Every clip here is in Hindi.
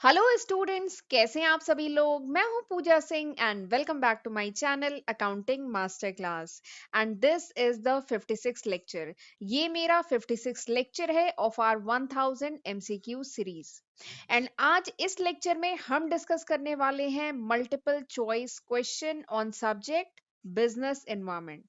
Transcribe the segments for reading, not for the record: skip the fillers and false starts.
हेलो स्टूडेंट्स, कैसे हैं आप सभी लोग। मैं हूं Pooja Singh and welcome back to my channel accounting master class. And this is the 56 lecture. ये मेरा 56 लेक्चर है ऑफ आर 1000 एमसीक्यू सीरीज। एंड आज इस लेक्चर में हम डिस्कस करने वाले हैं multiple choice question on subject business environment.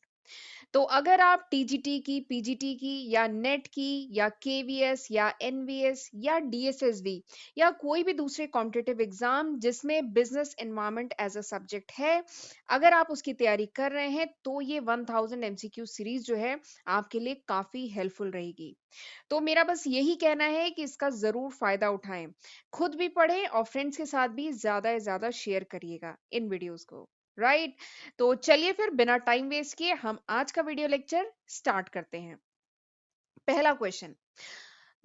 तो अगर आप टीजीटी की, पीजीटी की या नेट की या केवीएस या एनवीएस या डीएसएसबी या कोई भी दूसरे कॉम्पिटिटिव एग्जाम जिसमें business environment as a subject है, अगर आप उसकी तैयारी कर रहे हैं तो ये 1000 एमसीक्यू सीरीज जो है आपके लिए काफी हेल्पफुल रहेगी। तो मेरा बस यही कहना है कि इसका जरूर फायदा उठाएं, खुद भी पढ़ें और फ्रेंड्स के साथ भी ज्यादा से ज्यादा शेयर करिएगा इन वीडियोस को। राइट। तो चलिए फिर बिना टाइम वेस्ट किए हम आज का वीडियो लेक्चर स्टार्ट करते हैं। पहला question,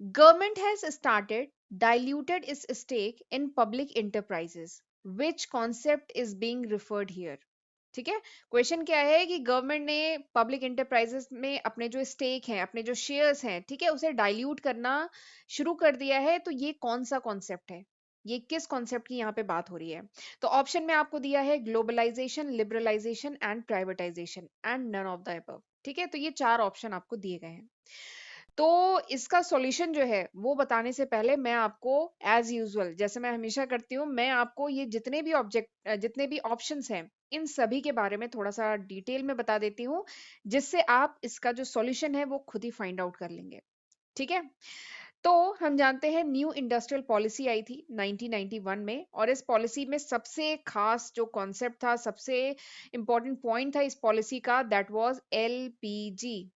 government has started diluted its stake in public enterprises, which concept is being referred here? ठीक है। क्वेश्चन क्या है कि गवर्नमेंट ने पब्लिक इंटरप्राइजेस में अपने जो स्टेक हैं, अपने जो शेयर्स हैं, ठीक है, उसे डाइल्यूट करना शुरू कर दिया है। तो ये कौन सा कॉन्सेप्ट है, ये किस कॉन्सेप्ट की यहाँ पे बात हो रही है? तो ऑप्शन में आपको दिया है globalisation, liberalisation and privatisation and none of the above. ठीक है, तो ये चार ऑप्शन आपको दिए गए हैं। तो इसका सॉल्यूशन जो है वो बताने से पहले मैं आपको एज यूजुअल, जैसे मैं हमेशा करती हूँ, मैं आपको ये जितने भी ऑप्शंस हैं इन सभी के बारे में थोड़ा सा डिटेल में बता देती हूँ, जिससे आप इसका जो सॉल्यूशन है वो खुद ही फाइंड आउट कर लेंगे। ठीक है। तो हम जानते हैं न्यू इंडस्ट्रियल पॉलिसी आई थी 1991 में, और इस पॉलिसी में सबसे खास जो कॉन्सेप्ट था, सबसे इंपॉर्टेंट पॉइंट था इस पॉलिसी का, that was LPG.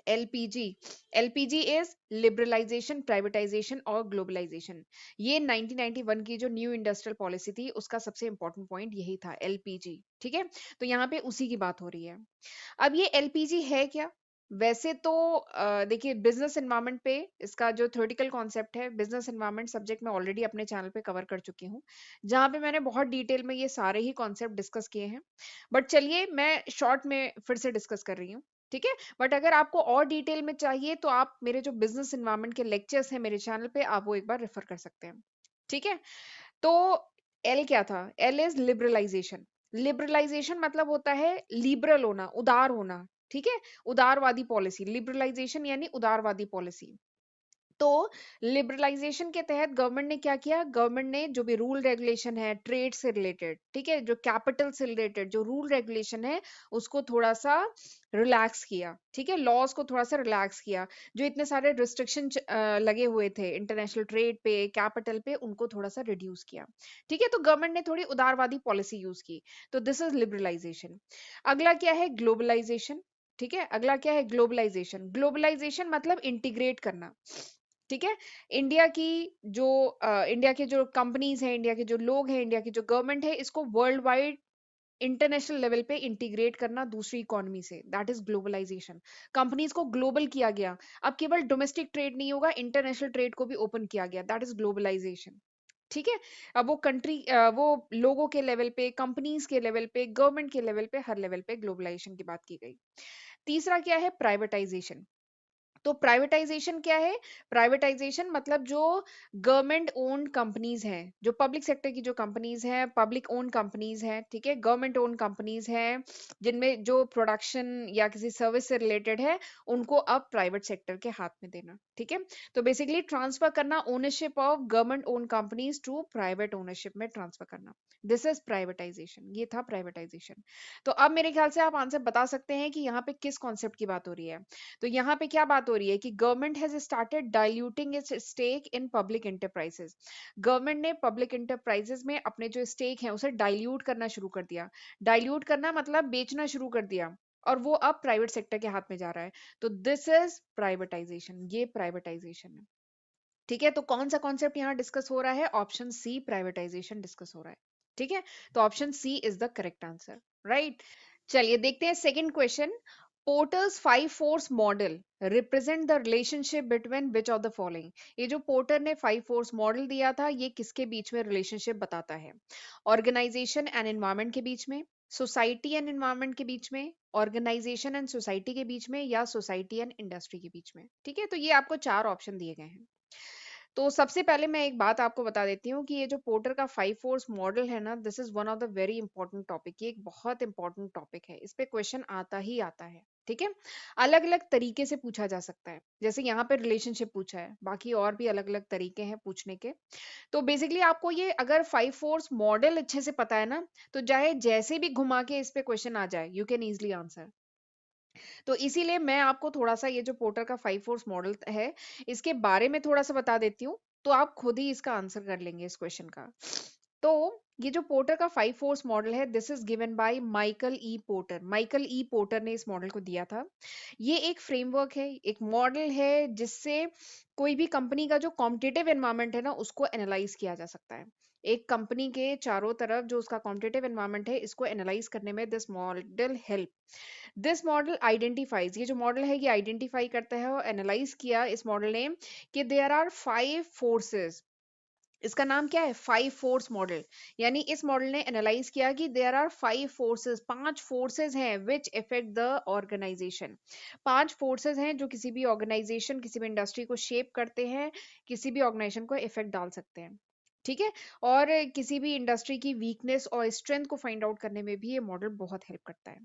LPG LPG is liberalisation, privatisation और ग्लोबलाइजेशन। ये 1991 की जो न्यू इंडस्ट्रियल पॉलिसी थी उसका सबसे इंपॉर्टेंट पॉइंट यही था, एलपीजी। ठीक है। तो यहाँ पे उसी की बात हो रही है। अब ये एलपीजी है क्या? वैसे तो देखिए, बिजनेस एनवायरनमेंट पे इसका जो थ्योरेटिकल कॉन्सेप्ट है, बिजनेस एनवायरनमेंट सब्जेक्ट में ऑलरेडी अपने चैनल पे कवर कर चुकी हूँ, जहाँ पे मैंने बहुत डिटेल में ये सारे ही कॉन्सेप्ट डिस्कस किए हैं। बट चलिए मैं शॉर्ट में फिर से डिस्कस कर रही हूँ। ठीक है। बट अगर आपको और डिटेल में चाहिए तो आप मेरे जो बिजनेस एनवायरनमेंट के लेक्चर्स हैं मेरे चैनल पे, आप वो एक बार रेफर कर सकते हैं। ठीक है। तो एल क्या था? L is liberalisation. लिबरलाइजेशन मतलब होता है लिबरल होना, उदार होना। ठीक है। उदारवादी पॉलिसी, लिबरलाइजेशन यानी उदारवादी पॉलिसी। तो लिबरलाइजेशन के तहत गवर्नमेंट ने क्या किया? गवर्नमेंट ने जो भी रूल रेगुलेशन है ट्रेड से रिलेटेड, ठीक है, जो कैपिटल से रिलेटेड जो रूल रेगुलेशन है, उसको थोड़ा सा रिलैक्स किया। ठीक है, लॉज को थोड़ा सा रिलैक्स किया। जो इतने सारे रिस्ट्रिक्शन लगे हुए थे इंटरनेशनल ट्रेड पे, कैपिटल पे, उनको थोड़ा सा रिड्यूस किया। ठीक है। तो गवर्नमेंट ने थोड़ी उदारवादी पॉलिसी यूज की। तो दिस इज लिबरलाइजेशन। अगला क्या है? ग्लोबलाइजेशन। ठीक है। अगला क्या है? ग्लोबलाइजेशन। ग्लोबलाइजेशन मतलब इंटीग्रेट करना। ठीक है। इंडिया की जो इंडिया के जो कंपनीज हैं, इंडिया के जो लोग हैं, इंडिया की जो गवर्नमेंट है, इसको वर्ल्ड वाइड इंटरनेशनल लेवल पे इंटीग्रेट करना दूसरी इकोनॉमी से, दैट इज ग्लोबलाइजेशन। कंपनीज को ग्लोबल किया गया। अब केवल डोमेस्टिक ट्रेड नहीं होगा, इंटरनेशनल ट्रेड को भी ओपन किया गया, दैट इज ग्लोबलाइजेशन। ठीक है। अब वो वो लोगों के लेवल पे, कंपनीज के लेवल पे, गवर्नमेंट के लेवल पे, हर लेवल पे ग्लोबलाइजेशन की बात की गई। तीसरा क्या है? प्राइवेटाइजेशन। तो प्राइवेटाइजेशन क्या है? प्राइवेटाइजेशन मतलब जो गवर्नमेंट ओन्ड कंपनीज हैं, जो पब्लिक सेक्टर की जो कंपनीज हैं, पब्लिक ओन्ड कंपनीज हैं, ठीक है, गवर्नमेंट ओन्ड कंपनीज हैं, जिनमें जो प्रोडक्शन या किसी सर्विस से रिलेटेड है, उनको अब प्राइवेट सेक्टर के हाथ में देना। ठीक है। तो बेसिकली ट्रांसफर करना ownership of government owned companies to private ownership में ट्रांसफर करना, दिस इज प्राइवेटाइजेशन। ये था प्राइवेटाइजेशन। तो अब मेरे ख्याल से आप आंसर बता सकते हैं कि यहाँ पे किस कॉन्सेप्ट की बात हो रही है। तो यहाँ पे क्या बात हो रही है कि government has started diluting its stake in public enterprises. Government ने पब्लिक एंटरप्राइजेस में अपने जो स्टेक है उसे डाइल्यूट करना शुरू कर दिया। डाइल्यूट करना मतलब बेचना शुरू कर दिया, और वो अब प्राइवेट सेक्टर के हाथ में जा रहा है। तो दिस इज प्राइवेटाइजेशन, ये प्राइवेटाइजेशन है। ठीक है। तो कौन सा कॉन्सेप्ट यहाँ डिस्कस हो रहा है? ऑप्शन सी, प्राइवेटाइजेशन डिस्कस हो रहा है। ठीक है। तो option C is the correct answer. Right. चलिए देखते हैं second question. Porter's 5 force model represent the relationship between which of the following. ये जो पोर्टर ने 5 फोर्स मॉडल दिया था, ये किसके बीच में रिलेशनशिप बताता है? ऑर्गेनाइजेशन एंड एनवायरमेंट के बीच में, सोसाइटी एंड एनवायरमेंट के बीच में, ऑर्गेनाइजेशन एंड सोसाइटी के बीच में, या सोसाइटी एंड इंडस्ट्री के बीच में। ठीक है। तो ये आपको चार ऑप्शन दिए गए हैं। तो सबसे पहले मैं एक बात आपको बता देती हूँ कि ये जो पोर्टर का 5 फोर्स मॉडल है ना, this is one of the very important topic. ये एक बहुत इंपॉर्टेंट टॉपिक है, इस पे क्वेश्चन आता ही आता है। ठीक है, अलग अलग तरीके से पूछा जा सकता है। जैसे यहाँ पे रिलेशनशिप पूछा है, बाकी और भी अलग अलग तरीके हैं पूछने के। तो बेसिकली आपको ये अगर 5 फोर्स मॉडल अच्छे से पता है ना, तो चाहे जैसे भी घुमा के इस पे क्वेश्चन आ जाए, यू कैन इजिली आंसर। तो इसीलिए मैं आपको थोड़ा-सा ये जो पोर्टर का 5 फोर्स मॉडल है, इसके बारे में थोड़ा-सा बता देती हूँ, तो आप खुद ही इसका आंसर कर लेंगे इस क्वेश्चन का। तो ये जो पोर्टर का 5 फोर्स मॉडल है, this is given by Michael E porter. Michael E porter ने इस मॉडल को दिया था। ये एक फ्रेमवर्क है, एक मॉडल है जिससे कोई भी कंपनी का जो कॉम्पिटिटिव एनवायरनमेंट है ना, उसको एनालाइज किया जा सकता है। एक कंपनी के चारों तरफ जो उसका कॉम्पिटिटिव एनवायरनमेंट है, इसको एनालाइज करने में this model help. This model identifies, ये जो मॉडल है ये आइडेंटिफाई करता है और एनालाइज किया इस मॉडल ने कि देयर आर 5 फोर्सेस। इसका नाम क्या है? 5 फोर्स मॉडल। यानी इस मॉडल ने एनालाइज किया कि देयर आर 5 फोर्सेस, 5 फोर्सेस हैं विच इफेक्ट द ऑर्गेनाइजेशन। 5 फोर्सेस हैं जो किसी भी ऑर्गेनाइजेशन, किसी भी इंडस्ट्री को शेप करते हैं, किसी भी ऑर्गेनाइजेशन को इफेक्ट डाल सकते हैं। ठीक है, और किसी भी इंडस्ट्री की वीकनेस और स्ट्रेंथ को फाइंड आउट करने में भी ये मॉडल बहुत हेल्प करता है।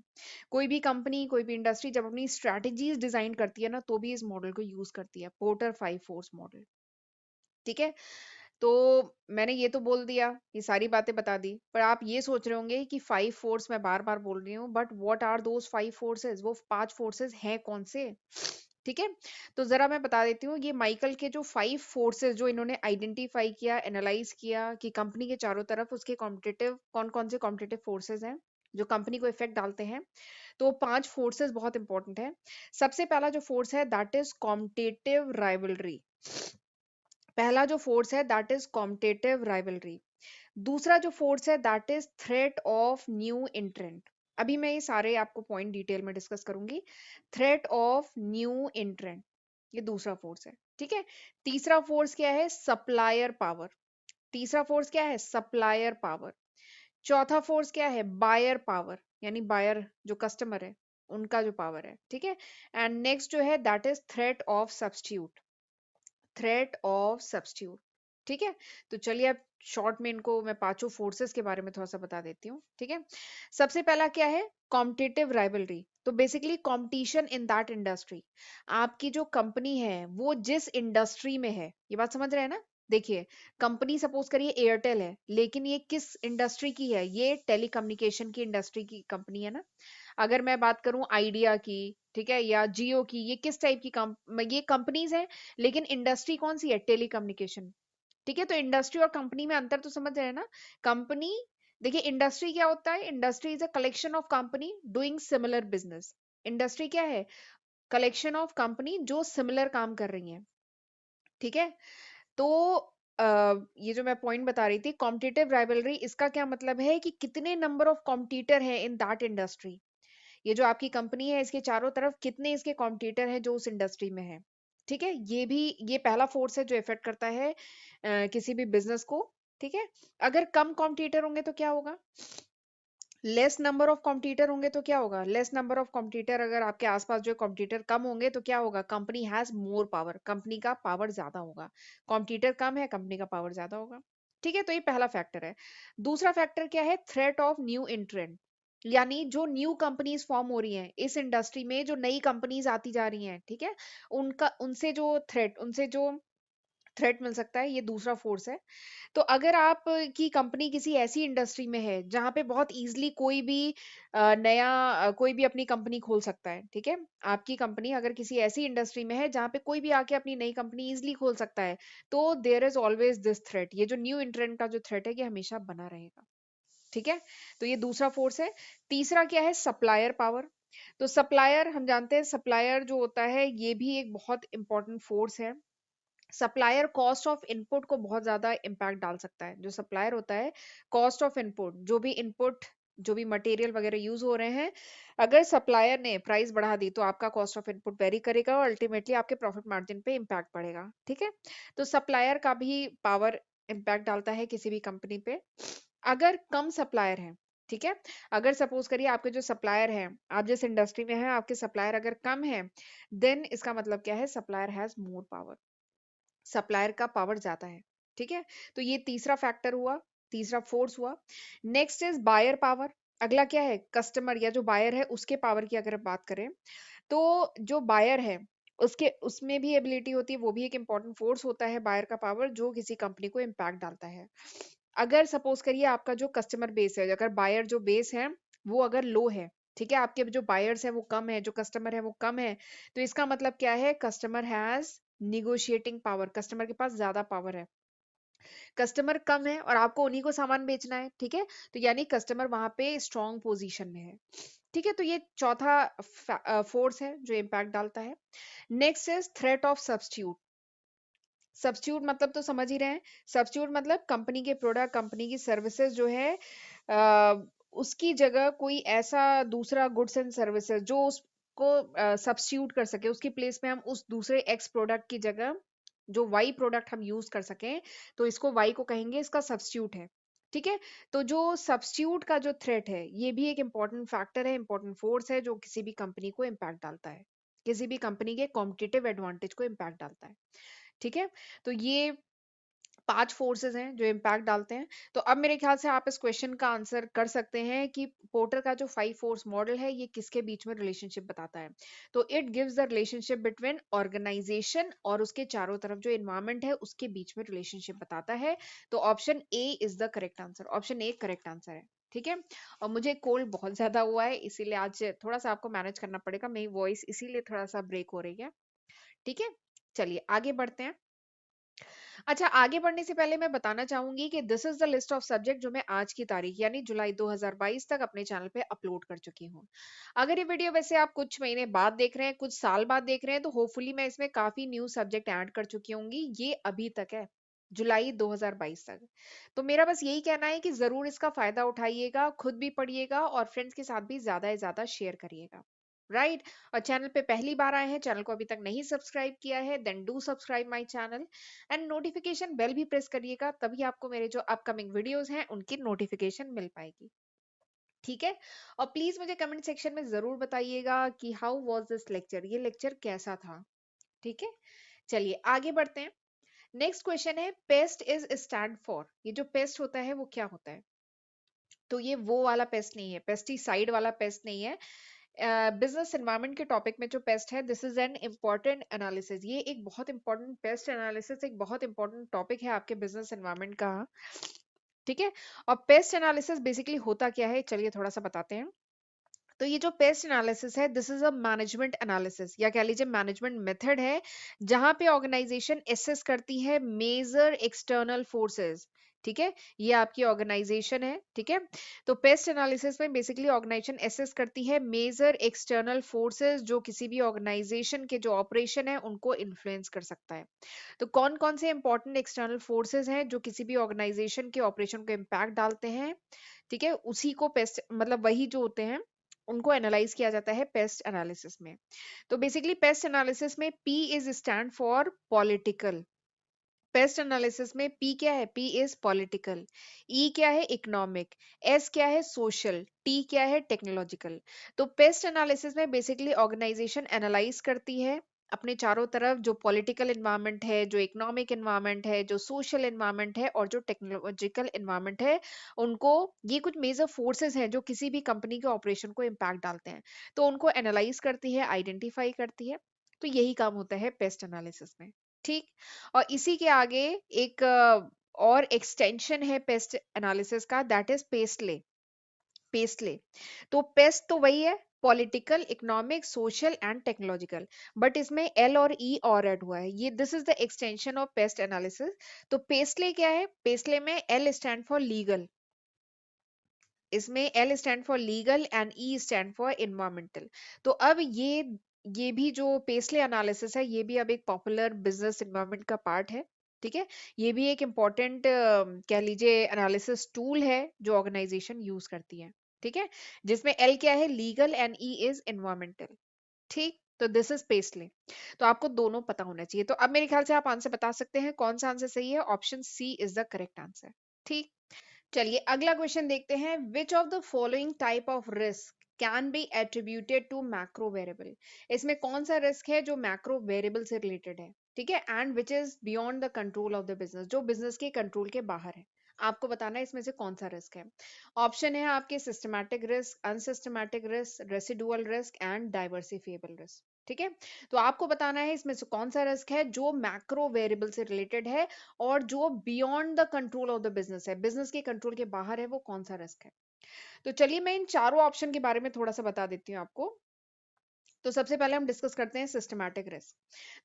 कोई भी कंपनी, कोई भी इंडस्ट्री जब अपनी स्ट्रैटेजीज डिजाइन करती है ना, तो भी इस मॉडल को यूज करती है, पोर्टर 5 फोर्स मॉडल। ठीक है, तो मैंने ये तो बोल दिया, ये सारी बातें बता दी, पर आप ये सोच रहे होंगे कि 5 फोर्स मैं बार बार बोल रही हूँ, but what are those 5 forces? वो 5 फोर्सेस हैं कौन से? ठीक है, तो जरा मैं बता देती हूँ। ये माइकल के जो 5 फोर्सेस जो इन्होंने आइडेंटिफाई किया, एनालाइज किया कि कंपनी के चारों तरफ उसके कॉम्पिटिटिव कौन कौन से कॉम्पिटिटिव फोर्सेस हैं जो कंपनी को इफेक्ट डालते हैं। तो 5 फोर्सेस बहुत इंपॉर्टेंट है। सबसे पहला जो फोर्स है दैट इज कॉम्पिटिटिव राइवलरी। पहला जो फोर्स है दैट इज कॉम्पिटिटिव राइवलरी। दूसरा जो फोर्स है that is threat of new एंट्रेंट। अभी मैं ये सारे आपको पॉइंट डिटेल में डिस्कस करूंगी। थ्रेट ऑफ न्यू एंट्रेंट, ये दूसरा फोर्स है। ठीक है, तीसरा फोर्स क्या है? Supplier power. तीसरा फोर्स क्या है? Supplier power. चौथा फोर्स क्या है? बायर पावर, यानी बायर जो कस्टमर है उनका जो पावर है। ठीक है, एंड नेक्स्ट जो है that is threat of substitute. Threat of substitute. ठीक है, तो चलिए अब शॉर्ट में इनको मैं पांचों फोर्सेस के बारे में थोड़ा सा बता देती हूँ। ठीक है, सबसे पहला क्या है? Competitive rivalry. तो basically competition in that industry. आपकी जो कंपनी है वो जिस इंडस्ट्री में है, ये बात समझ रहे हैं ना? देखिए, कंपनी सपोज करिए एयरटेल है, लेकिन ये किस इंडस्ट्री की है? ये टेलीकम्युनिकेशन की इंडस्ट्री की कंपनी है ना। अगर मैं बात करूं आइडिया की, ठीक है, या जियो की, ये किस टाइप की ये कंपनीज हैं, लेकिन इंडस्ट्री कौन सी है? टेलीकम्युनिकेशन। ठीक है, तो इंडस्ट्री और कंपनी में अंतर तो समझ रहे हैं ना। कंपनी, देखिए इंडस्ट्री क्या होता है? Industry is a collection of company doing similar business. Industry क्या है? कलेक्शन ऑफ कंपनी जो सिमिलर काम कर रही हैं। ठीक है, तो ये जो मैं पॉइंट बता रही थी कॉम्पिटिटिव राइवलरी, इसका क्या मतलब है कि कितने नंबर ऑफ कॉम्पिटिटर हैं इन दैट इंडस्ट्री। ये जो आपकी कंपनी है इसके चारों तरफ कितने इसके कॉम्पिटिटर हैं जो उस इंडस्ट्री में है। ठीक है, ये भी, ये पहला फोर्स है जो इफेक्ट करता है किसी भी बिजनेस को। ठीक है, अगर कम कॉम्पिटिटर होंगे तो क्या होगा? लेस नंबर ऑफ कॉम्पिटिटर होंगे तो क्या होगा? लेस नंबर ऑफ कॉम्पिटिटर, अगर आपके आसपास जो कॉम्पिटिटर कम होंगे तो क्या होगा? Company has more power, company का पावर ज्यादा होगा। कॉम्पिटिटर कम है, कंपनी का पावर ज्यादा होगा। ठीक है, तो ये पहला फैक्टर है। दूसरा फैक्टर क्या है? Threat of new एंट्रेंट। यानी जो न्यू कंपनीज फॉर्म हो रही हैं इस इंडस्ट्री में, जो नई कंपनीज आती जा रही हैं, ठीक है, उनका, उनसे जो थ्रेट, उनसे जो थ्रेट मिल सकता है, ये दूसरा फोर्स है। तो अगर आप की कंपनी किसी ऐसी इंडस्ट्री में है जहां पे बहुत इजीली कोई भी कोई भी अपनी कंपनी खोल सकता है। ठीक है, आपकी कंपनी अगर किसी ऐसी इंडस्ट्री में है जहां पे कोई भी आके अपनी नई कंपनी इजीली खोल सकता है, तो there is always this threat. ये जो न्यू एंट्रेंट का जो थ्रेट है ये हमेशा बना रहेगा। ठीक है, तो ये दूसरा फोर्स है। तीसरा क्या है? Supplier power. तो सप्लायर, हम जानते हैं सप्लायर जो होता है ये भी एक बहुत इंपॉर्टेंट फोर्स है। सप्लायर कॉस्ट ऑफ इनपुट को बहुत ज्यादा इम्पैक्ट डाल सकता है। जो सप्लायर होता है, कॉस्ट ऑफ इनपुट, जो भी इनपुट, जो भी मटेरियल वगैरह यूज हो रहे हैं, अगर सप्लायर ने प्राइस बढ़ा दी तो आपका कॉस्ट ऑफ इनपुट वेरी करेगा और अल्टीमेटली आपके प्रॉफिट मार्जिन पे इम्पैक्ट पड़ेगा। ठीक है, तो सप्लायर का भी पावर इम्पैक्ट डालता है किसी भी कंपनी पे। अगर कम सप्लायर है, ठीक है, अगर सपोज करिए आपके जो सप्लायर हैं, आप जिस इंडस्ट्री में हैं, आपके सप्लायर अगर कम है, देन इसका मतलब क्या है? Supplier has more power. Supplier का पावर ज्यादा है। ठीक है, तो ये तीसरा फैक्टर हुआ, तीसरा फोर्स हुआ। Next is buyer power. अगला क्या है, कस्टमर या जो बायर है उसके पावर की अगर बात करें, तो जो बायर है उसके उसमें भी एबिलिटी होती है, वो भी एक इंपॉर्टेंट फोर्स होता है, बायर का पावर, जो किसी कंपनी को इम्पैक्ट डालता है। अगर सपोज करिए आपका जो कस्टमर बेस है, अगर बायर जो बेस है वो अगर लो है, ठीक है, आपके जो बायर्स है वो कम है, जो कस्टमर है वो कम है, तो इसका मतलब क्या है, customer has negotiating power, customer के पास ज्यादा पावर है। कस्टमर कम है और आपको उन्हीं को सामान बेचना है, ठीक है, तो यानी कस्टमर वहां पे स्ट्रॉन्ग पोजीशन में है। ठीक है, तो ये चौथा फोर्स है जो इम्पैक्ट डालता है। Next is threat of substitute. Substitute मतलब तो समझ ही रहे हैं, सब्स्टिट्यूट मतलब कंपनी के प्रोडक्ट, कंपनी की सर्विसेज जो है, उसकी जगह कोई ऐसा दूसरा गुड्स एंड सर्विसेज जो उसको सब्स्टिट्यूट कर सके, उसकी प्लेस में हम उस दूसरे एक्स प्रोडक्ट की जगह जो वाई प्रोडक्ट हम यूज कर सकें, तो इसको वाई को कहेंगे इसका सब्स्टिट्यूट है। ठीक है, तो जो सब्स्टिट्यूट का जो थ्रेट है ये भी एक इंपॉर्टेंट फैक्टर है, इंपॉर्टेंट फोर्स है, जो किसी भी कंपनी को इम्पैक्ट डालता है, किसी भी कंपनी के कॉम्पिटिटिव एडवांटेज को इम्पैक्ट डालता है। ठीक है, तो ये 5 फोर्सेस हैं जो इम्पैक्ट डालते हैं। तो अब मेरे ख्याल से आप इस क्वेश्चन का आंसर कर सकते हैं कि पोर्टर का जो 5 फोर्स मॉडल है ये किसके बीच में रिलेशनशिप बताता है। तो it gives the relationship between organization और उसके चारों तरफ जो एनवायरनमेंट है उसके बीच में रिलेशनशिप बताता है। तो option A is the correct answer, option A correct answer है। ठीक है, और मुझे कोल्ड बहुत ज्यादा हुआ है इसीलिए आज थोड़ा सा आपको मैनेज करना पड़ेगा, मेरी वॉइस इसीलिए थोड़ा सा ब्रेक हो रही है। ठीक है, चलिए आगे बढ़ते हैं। अच्छा, आगे बढ़ने से पहले मैं बताना चाहूंगी कि this is the list of subject जो मैं आज की तारीख यानी जुलाई 2022 तक अपने चैनल पे अपलोड कर चुकी हूँ। अगर ये वीडियो वैसे आप कुछ महीने बाद देख रहे हैं, कुछ साल बाद देख रहे हैं, तो होपफुली मैं इसमें काफी न्यू सब्जेक्ट ऐड कर चुकी होंगी। ये अभी तक है, जुलाई 2022 तक। तो मेरा बस यही कहना है कि जरूर इसका फायदा उठाइएगा, खुद भी पढ़िएगा और फ्रेंड्स के साथ भी ज्यादा से ज्यादा शेयर करिएगा। राइट, और चैनल पे पहली बार आए हैं, चैनल को अभी तक नहीं सब्सक्राइब किया है, then do subscribe my channel and notification bell भी प्रेस करिएगा, तभी आपको मेरे जो अपकमिंग वीडियोस हैं उनकी नोटिफिकेशन मिल पाएगी। ठीक है, और प्लीज मुझे कमेंट सेक्शन में जरूर बताइएगा कि हाउ वाज दिस लेक्चर, ये लेक्चर कैसा था। ठीक है, चलिए आगे बढ़ते हैं। नेक्स्ट क्वेश्चन है, पेस्ट इज स्टैंड फॉर। ये जो पेस्ट होता है वो क्या होता है, तो ये वो वाला पेस्ट नहीं है, पेस्टिसाइड वाला पेस्ट नहीं है। बिजनेस एनवायरनमेंट के टॉपिक में जो पेस्ट है, this is an important analysis, ये एक बहुत इंपॉर्टेंट पेस्ट एनालिसिस, एक बहुत इंपॉर्टेंट टॉपिक है आपके बिजनेस एनवायरनमेंट का। ठीक है, और पेस्ट एनालिसिस बेसिकली होता क्या है, चलिए थोड़ा सा बताते हैं। तो ये जो पेस्ट एनालिसिस है, this is a management analysis या कह लीजिए मैनेजमेंट मेथड है, जहां पे ऑर्गेनाइजेशन एसेस करती है मेजर एक्सटर्नल फोर्सेस। ठीक है, ये आपकी ऑर्गेनाइजेशन है। ठीक है, तो पेस्ट एनालिसिस में बेसिकली ऑर्गेनाइजेशन एसेस करती है मेजर एक्सटर्नल फोर्सेस जो किसी भी ऑर्गेनाइजेशन के जो ऑपरेशन है उनको इन्फ्लुएंस कर सकता है। तो कौन कौन से इंपॉर्टेंट एक्सटर्नल फोर्सेस हैं जो किसी भी ऑर्गेनाइजेशन के ऑपरेशन को इम्पैक्ट डालते हैं, ठीक है, उसी को पेस्ट मतलब वही जो होते हैं उनको एनालाइज किया जाता है पेस्ट एनालिसिस में। तो बेसिकली पेस्ट एनालिसिस में P is stand for political. Paste analysis में पी क्या है, पी इज पॉलिटिकल। ई क्या है, इकोनॉमिक। एस क्या है, सोशल। टी क्या है, टेक्नोलॉजिकल। तो पेस्ट एनालिसिस में बेसिकली ऑर्गेनाइजेशन एनालाइज करती है अपने चारों तरफ जो पॉलिटिकल एनवायरनमेंट है, जो इकोनॉमिक एनवायरनमेंट है, जो सोशल एनवायरनमेंट है और जो टेक्नोलॉजिकल एनवायरनमेंट है, उनको, ये कुछ मेजर फोर्सेस हैं जो किसी भी कंपनी के ऑपरेशन को इम्पैक्ट डालते हैं, तो उनको एनालाइज करती है, आइडेंटिफाई करती है। तो यही काम होता है पेस्ट एनालिसिस में। ठीक, और इसी के आगे एक और एक्सटेंशन है पेस्ट एनालिसिस का, दैट इज पेस्टले। पेस्टले, तो पेस्ट तो वही है, political, economic, social and technological, but इसमें एल और ई और ऐड हुआ है, ये this is the extension of paste analysis. तो पेस्टले क्या है, पेस्टले में एल स्टैंड फॉर लीगल, इसमें L stand for legal and E stand for environmental. तो अब ये भी जो पेस्ले एनालिसिस है ये भी अब एक पॉपुलर बिजनेस इन्वायरमेंट का पार्ट है। ठीक है, ये भी एक इम्पॉर्टेंट कह लीजिए एनालिसिस टूल है जो ऑर्गेनाइजेशन यूज करती है। ठीक है, जिसमें एल क्या है, legal and E is environmental. ठीक, तो दिस इज पेस्ले। तो आपको दोनों पता होना चाहिए। तो अब मेरे ख्याल से आप आंसर बता सकते हैं कौन सा आंसर सही है, option C is the correct answer. ठीक, चलिए अगला क्वेश्चन देखते हैं, which of the following type of risk can be attributed to macro variable. इसमें कौन सा रिस्क है जो मैक्रो वेरिएबल से रिलेटेड है। ठीक है, and which is beyond the control of the business, जो बिजनेस के कंट्रोल के बाहर है। आपको बताना है इसमें से कौन सा रिस्क है। ऑप्शन है आपके systematic risk, unsystematic risk, residual risk and diversifiable risk. ठीक है, तो आपको बताना है इसमें से कौन सा रिस्क है जो मैक्रो वेरिएबल से रिलेटेड है और जो beyond the control of the business है, बिजनेस के कंट्रोल के बाहर है, वो कौन सा रिस्क है। तो चलिए मैं इन चारों ऑप्शन के बारे में थोड़ा सा बता देती हूँ आपको। तो सबसे पहले हम डिस्कस करते हैं सिस्टमैटिक रिस्क।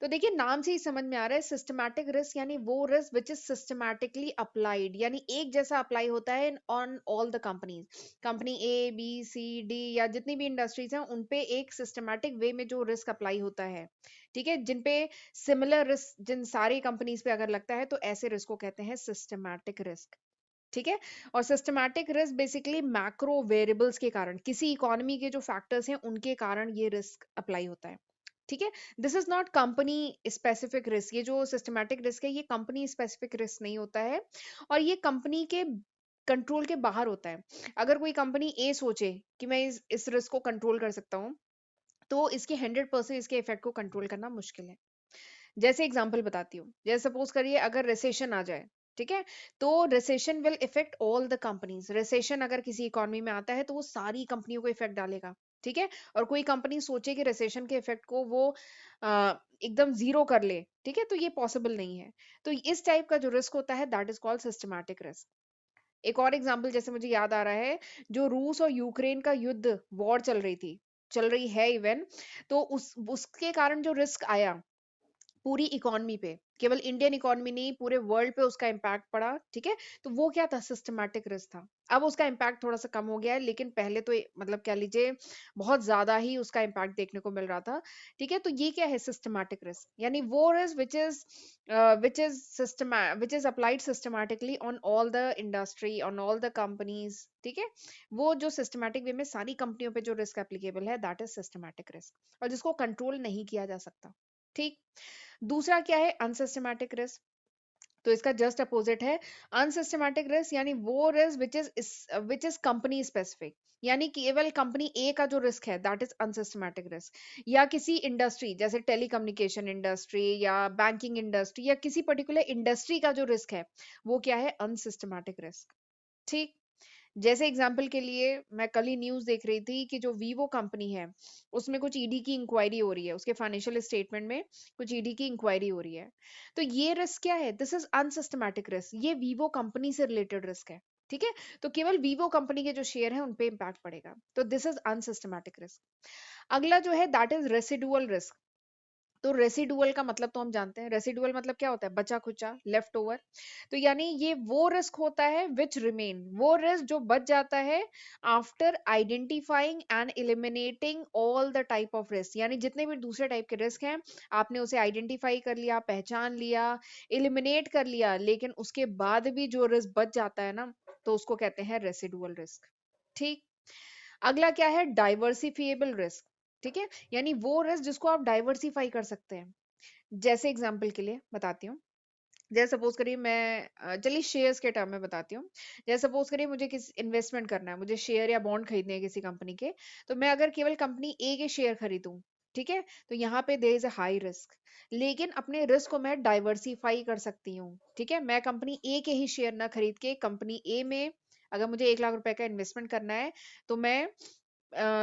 तो देखिए नाम से ही समझ में आ रहा है, सिस्टमैटिक रिस्क यानी वो risk which is systematically applied, यानी एक जैसा अप्लाई होता है on all the companies, company A B C D या जितनी भी इंडस्ट्रीज हैं उन पे एक सिस्टमैटिक वे में जो रिस्क अप्लाई होता है। ठीक है, जिन पे सिमिलर रिस्क जिन सारी कंपनीज पे अगर लगता है तो ऐसे रिस्क को कहते हैं सिस्टमैटिक रिस्क। ठीक है, और systematic risk basically macro variables के कारण, किसी इकोनॉमी के जो फैक्टर्स हैं उनके कारण ये रिस्क अप्लाई होता है। ठीक है, this is not company specific risk, ये जो सिस्टमैटिक रिस्क है ये कंपनी स्पेसिफिक रिस्क नहीं होता है और ये कंपनी के कंट्रोल के बाहर होता है। अगर कोई कंपनी ए सोचे कि मैं इस रिस्क को कंट्रोल कर सकता हूँ, तो इसके 100% इसके इफेक्ट को कंट्रोल करना मुश्किल है। जैसे एग्जांपल बताती हूँ, जैसे सपोज करिए अगर रिसेशन आ जाए, ठीक है, तो recession will effect all the companies. Recession अगर किसी इकोनॉमी में आता है तो वो सारी कंपनियों को इफेक्ट डालेगा। ठीक है, और कोई कंपनी सोचे कि रिसेशन के इफेक्ट को वो एकदम जीरो कर ले, ठीक है, तो ये पॉसिबल नहीं है। तो इस टाइप का जो रिस्क होता है that is called systematic risk. एक और एग्जांपल जैसे मुझे याद आ रहा है, जो रूस और यूक्रेन का युद्ध वॉर चल रही थी, चल रही है इवन, तो उसके कारण जो रिस्क आया पूरी इकोनॉमी पे, केवल इंडियन इकोनॉमी नहीं पूरे वर्ल्ड पे उसका इम्पैक्ट पड़ा। ठीक है, तो वो क्या था, सिस्टमैटिक रिस्क था। अब उसका इम्पैक्ट थोड़ा सा कम हो गया है, लेकिन पहले तो मतलब कह लीजिए बहुत ज्यादा ही उसका इम्पैक्ट देखने को मिल रहा था। ठीक है, तो ये क्या है, सिस्टमैटिक रिस्क, यानी वो risk which is applied systematically on all the industry, on all the companies. ठीक है, वो जो सिस्टमैटिक वे में सारी कंपनियों पे जो रिस्क एप्लीकेबल है दैट इज सिस्टमैटिक रिस्क, और जिसको कंट्रोल नहीं किया जा सकता। ठीक, दूसरा क्या है, अनसिस्टमैटिक रिस्क। तो इसका जस्ट अपोजिट है अनसिस्टमैटिक रिस्क, यानी वो risk which is company specific, यानी केवल कंपनी ए का जो रिस्क है दैट इज अनसिस्टमैटिक रिस्क, या किसी इंडस्ट्री जैसे टेलीकम्युनिकेशन इंडस्ट्री या बैंकिंग इंडस्ट्री या किसी पर्टिकुलर इंडस्ट्री का जो रिस्क है वो क्या है, अनसिस्टमैटिक रिस्क। ठीक, जैसे एग्जांपल के लिए मैं कल ही न्यूज़ देख रही थी कि जो वीवो कंपनी है उसमें कुछ ईडी की इंक्वायरी हो रही है, उसके फाइनेंशियल स्टेटमेंट में कुछ ईडी की इंक्वायरी हो रही है। तो ये रिस्क क्या है, दिस इज अनसिस्टमैटिक रिस्क, ये वीवो कंपनी से रिलेटेड रिस्क है। ठीक है, तो केवल वीवो कंपनी के जो शेयर है उन पे इम्पैक्ट पड़ेगा, तो दिस इज अनसिस्टमैटिक रिस्क। अगला जो है दैट इज रेसिडुअल रिस्क। तो रेसिडुअल का मतलब तो हम जानते हैं, रेसिडुअल मतलब क्या होता है, बचा खुचा, लेफ्ट ओवर। तो यानी ये वो रिस्क होता है विच रिमेन, वो रिस्क जो बच जाता है after identifying and eliminating all the type of risk, यानी जितने भी दूसरे टाइप के रिस्क हैं आपने उसे आइडेंटिफाई कर लिया, पहचान लिया, एलिमिनेट कर लिया, लेकिन उसके बाद भी जो रिस्क बच जाता है ना, तो उसको कहते हैं रेसिडुअल रिस्क। ठीक, अगला क्या है, डाइवर्सिफिएबल रिस्क। ठीक है, यानी वो रिस्क जिसको आप डाइवर्सिफाई कर सकते हैं। जैसे एग्जांपल के लिए बताती हूँ, जैसे सपोज करिए मैं चलिए शेयर्स के टर्म में बताती हूँ। जैसे सपोज करिए मुझे किसी इन्वेस्टमेंट करना है, मुझे शेयर या बॉन्ड खरीदने हैं किसी कंपनी के, तो मैं अगर केवल कंपनी ए के शेयर खरीदूं, ठीक है, तो यहाँ पे there is a high risk, लेकिन अपने रिस्क को मैं डाइवर्सिफाई कर सकती हूँ। ठीक है, मैं कंपनी ए के ही शेयर ना खरीद के कंपनी ए में, अगर मुझे 1 लाख रुपए का इन्वेस्टमेंट करना है, तो मैं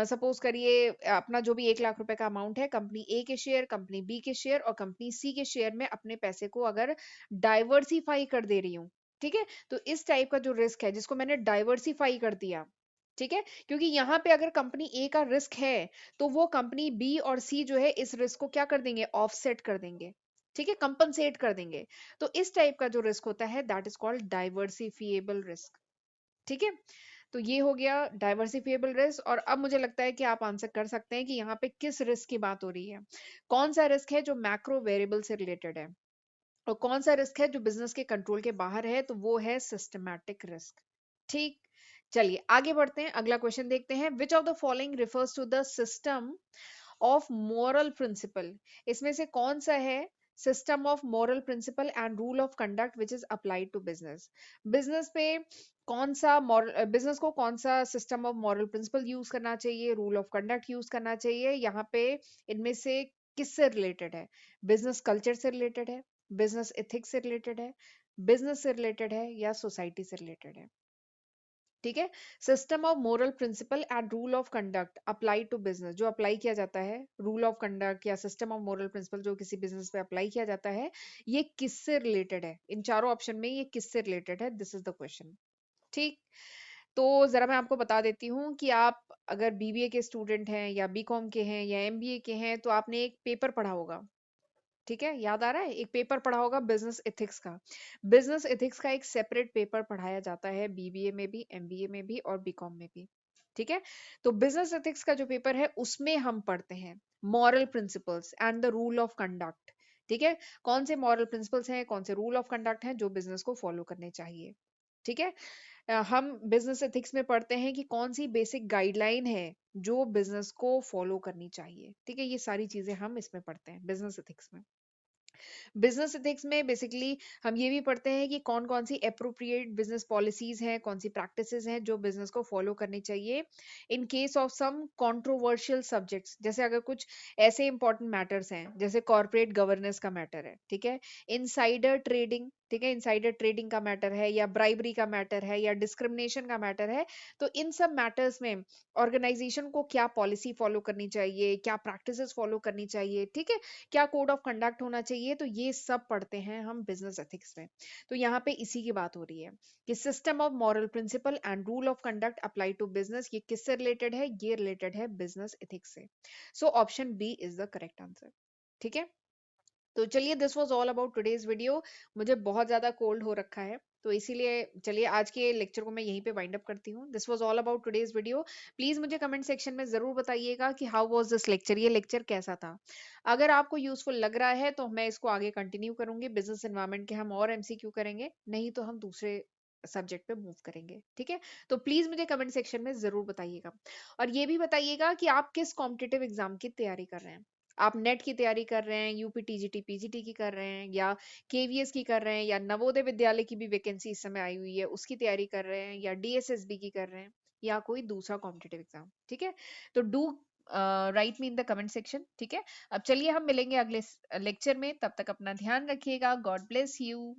सपोज करिए अपना जो भी 1 लाख रुपए का अमाउंट है, कंपनी ए के शेयर, कंपनी बी के शेयर और कंपनी सी के शेयर में अपने पैसे को अगर डाइवर्सिफाई कर दे रही हूँ। ठीक है, तो इस टाइप का जो रिस्क है जिसको मैंने डाइवर्सिफाई कर दिया। ठीक है, क्योंकि यहाँ पे अगर कंपनी ए का रिस्क है तो वो कंपनी बी और सी जो है इस रिस्क को क्या कर देंगे, ऑफसेट कर देंगे। ठीक है, कंपनसेट कर देंगे। तो इस टाइप का जो रिस्क होता है दैट इज कॉल्ड डाइवर्सिफिएबल रिस्क। ठीक है, तो ये हो गया डाइवर्सिफिएबल रिस्क। और अब मुझे लगता है कि आप आंसर कर सकते हैं कि यहाँ पे किस रिस्क की बात हो रही है, कौन सा रिस्क है जो मैक्रो वेरिएबल से रिलेटेड है और कौन सा रिस्क है जो बिजनेस के कंट्रोल के बाहर है, तो वो है सिस्टमैटिक रिस्क। ठीक, चलिए आगे बढ़ते हैं, अगला क्वेश्चन देखते हैं, which of the following refers to the system of moral principle, इसमें से कौन सा है system of moral principle and rule of conduct which is applied to business. Business पे कौन सा मॉरल, बिजनेस को कौन सा system of moral principle use करना चाहिए, रूल ऑफ कंडक्ट यूज करना चाहिए, यहाँ पे इनमें से किससे रिलेटेड है? बिजनेस कल्चर से रिलेटेड है, बिजनेस एथिक्स से रिलेटेड है, बिजनेस से रिलेटेड है, या सोसाइटी से रिलेटेड है। ठीक है। System of moral principle and rule of conduct apply to business, जो अप्लाई किया जाता है रूल ऑफ कंडक्ट या सिस्टम ऑफ मोरल प्रिंसिपल जो किसी बिजनेस पे अप्लाई किया जाता है, ये किससे रिलेटेड है? इन चारों ऑप्शन में ये किससे रिलेटेड है? This is the question. ठीक। तो जरा मैं आपको बता देती हूँ कि आप अगर बीबीए के स्टूडेंट हैं या बीकॉम के हैं या एमबीए के हैं तो आपने एक पेपर पढ़ा होगा। ठीक है, याद आ रहा है? एक पेपर पढ़ा होगा बिजनेस एथिक्स का। बिजनेस एथिक्स का एक सेपरेट पेपर पढ़ाया जाता है बीबीए में भी, एमबीए में भी और बीकॉम में भी। ठीक है। तो बिजनेस एथिक्स का जो पेपर है उसमें हम पढ़ते हैं moral principles and the rule of conduct. ठीक है। कौन से मॉरल प्रिंसिपल्स हैं, कौन से रूल ऑफ कंडक्ट हैं जो बिजनेस को फॉलो करने चाहिए। ठीक है। हम बिजनेस एथिक्स में पढ़ते हैं कि कौन सी बेसिक गाइडलाइन है जो बिजनेस को फॉलो करनी चाहिए। ठीक है, ये सारी चीजें हम इसमें पढ़ते हैं बिजनेस एथिक्स में। बिजनेस एथिक्स में बेसिकली हम ये भी पढ़ते हैं कि कौन कौन सी अप्रोप्रिएट बिजनेस पॉलिसीज हैं, कौन सी प्रैक्टिसेस हैं जो बिजनेस को फॉलो करनी चाहिए in case of some controversial subjects. जैसे अगर कुछ ऐसे इंपॉर्टेंट मैटर्स हैं जैसे कॉर्पोरेट गवर्नेंस का मैटर है, ठीक है, इनसाइडर ट्रेडिंग, ठीक है, इनसाइडर ट्रेडिंग का मैटर है, या ब्राइबरी का मैटर है, या डिस्क्रिमिनेशन का मैटर है, तो इन सब मैटर्स में ऑर्गेनाइजेशन को क्या पॉलिसी फॉलो करनी चाहिए, क्या प्रैक्टिसेस फॉलो करनी चाहिए, ठीक है, क्या कोड ऑफ कंडक्ट होना चाहिए, तो ये सब पढ़ते हैं हम बिजनेस एथिक्स में। तो यहाँ पे इसी की बात हो रही है कि system of moral principle and rule of conduct apply to business, ये किससे रिलेटेड है? ये रिलेटेड है बिजनेस एथिक्स से। So option B is the correct answer. ठीक है। तो चलिए, this was all about today's video. मुझे बहुत ज्यादा कोल्ड हो रखा है, तो इसीलिए चलिए आज के लेक्चर को मैं यहीं पे वाइंड अप करती हूँ। This was all about today's video. Please मुझे कमेंट सेक्शन में जरूर बताइएगा कि हाउ वाज दिस लेक्चर, ये लेक्चर कैसा था। अगर आपको यूजफुल लग रहा है तो मैं इसको आगे कंटिन्यू करूंगी, बिजनेस एनवायरनमेंट के हम और एमसीक्यू करेंगे, नहीं तो हम दूसरे सब्जेक्ट पे मूव करेंगे। ठीक है। तो प्लीज मुझे कमेंट सेक्शन में जरूर बताइएगा, और ये भी बताइएगा कि आप किस कॉम्पिटिटिव एग्जाम की तैयारी कर रहे हैं। आप नेट की तैयारी कर रहे हैं, यूपी टीजीटी पीजीटी की कर रहे हैं, या केवीएस की कर रहे हैं, या नवोदय विद्यालय की भी वैकेंसी इस समय आई हुई है उसकी तैयारी कर रहे हैं, या डीएसएसबी की कर रहे हैं, या कोई दूसरा कॉम्पिटिटिव एग्जाम। ठीक है। तो do right me in the comment section. ठीक है। अब चलिए हम मिलेंगे अगले लेक्चर में, तब तक अपना ध्यान रखिएगा। God bless you.